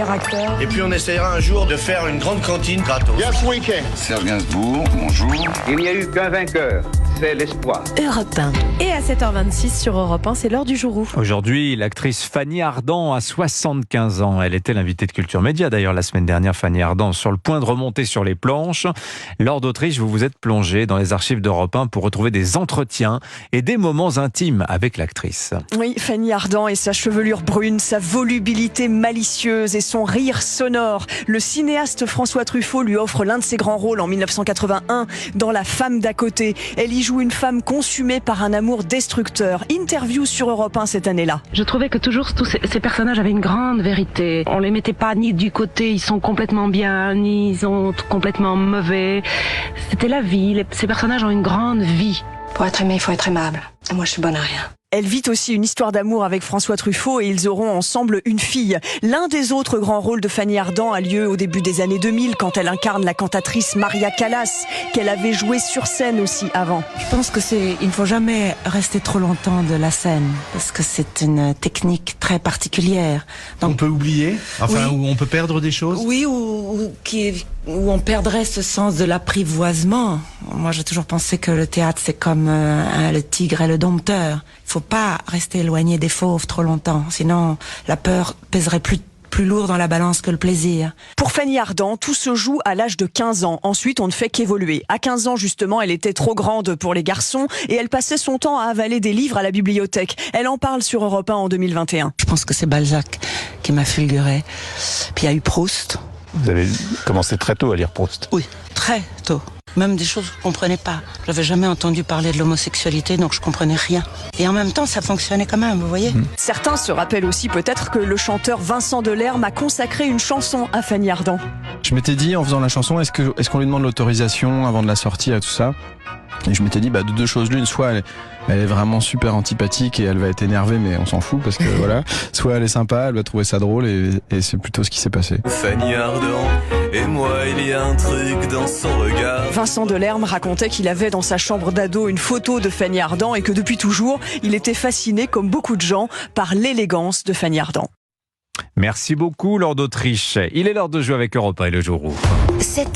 Acteur. Et puis on essaiera un jour de faire une grande cantine gratos. Yes, we can. Serge Gainsbourg, bonjour. Il n'y a eu qu'un vainqueur, c'est l'espoir. Europe 1. Et à 7h26 sur Europe 1, c'est l'heure du jour où. Aujourd'hui, l'actrice Fanny Ardant a 75 ans. Elle était l'invitée de Culture Média d'ailleurs la semaine dernière, Fanny Ardant, sur le point de remonter sur les planches. Lors d'Autriche, vous vous êtes plongé dans les archives d'Europe 1 pour retrouver des entretiens et des moments intimes avec l'actrice. Oui, Fanny Ardant et sa chevelure brune, sa volubilité malicieuse et son rire sonore. Le cinéaste François Truffaut lui offre l'un de ses grands rôles en 1981 dans La femme d'à côté. Elle y joue une femme consumée par un amour destructeur. Interview sur Europe 1 cette année-là. Je trouvais que toujours tous ces personnages avaient une grande vérité. On les mettait pas ni du côté ils sont complètement bien, ni ils sont complètement mauvais. C'était la vie. Ces personnages ont une grande vie. Pour être aimé, il faut être aimable. Et moi, je suis bonne à rien. Elle vit aussi une histoire d'amour avec François Truffaut et ils auront ensemble une fille. L'un des autres grands rôles de Fanny Ardant a lieu au début des années 2000 quand elle incarne la cantatrice Maria Callas, qu'elle avait jouée sur scène aussi avant. Je pense que il ne faut jamais rester trop longtemps de la scène parce que c'est une technique très particulière. Donc, on peut oublier, enfin, oui, où on peut perdre des choses. Oui, où on perdrait ce sens de l'apprivoisement. Moi, j'ai toujours pensé que le théâtre, c'est comme le tigre et le dompteur. Il faut pas rester éloigné des fauves trop longtemps, sinon la peur pèserait plus lourd dans la balance que le plaisir. Pour Fanny Ardant, tout se joue à l'âge de 15 ans. Ensuite, on ne fait qu'évoluer. À 15 ans, justement, elle était trop grande pour les garçons et elle passait son temps à avaler des livres à la bibliothèque. Elle en parle sur Europe 1 en 2021. Je pense que c'est Balzac qui m'a fulguré. Puis il y a eu Proust. Vous avez commencé très tôt à lire Proust. Oui, très tôt. Même des choses que je comprenais pas. J'avais jamais entendu parler de l'homosexualité, donc je comprenais rien. Et en même temps, ça fonctionnait quand même, vous voyez. Certains se rappellent aussi peut-être que le chanteur Vincent Delerme a consacré une chanson à Fanny Ardant. Je m'étais dit, en faisant la chanson, est-ce qu'on lui demande l'autorisation avant de la sortir et tout ça? Et je m'étais dit, de deux choses l'une, soit elle est vraiment super antipathique et elle va être énervée, mais on s'en fout parce que voilà. Soit elle est sympa, elle va trouver ça drôle et c'est plutôt ce qui s'est passé. Fanny Ardant et moi, il y a un truc dans son regard. Vincent Delerme racontait qu'il avait dans sa chambre d'ado une photo de Fanny Ardant et que depuis toujours, il était fasciné, comme beaucoup de gens, par l'élégance de Fanny Ardant. Merci beaucoup, Lord d'Autriche. Il est l'heure de jouer avec Europe 1 et le jour où.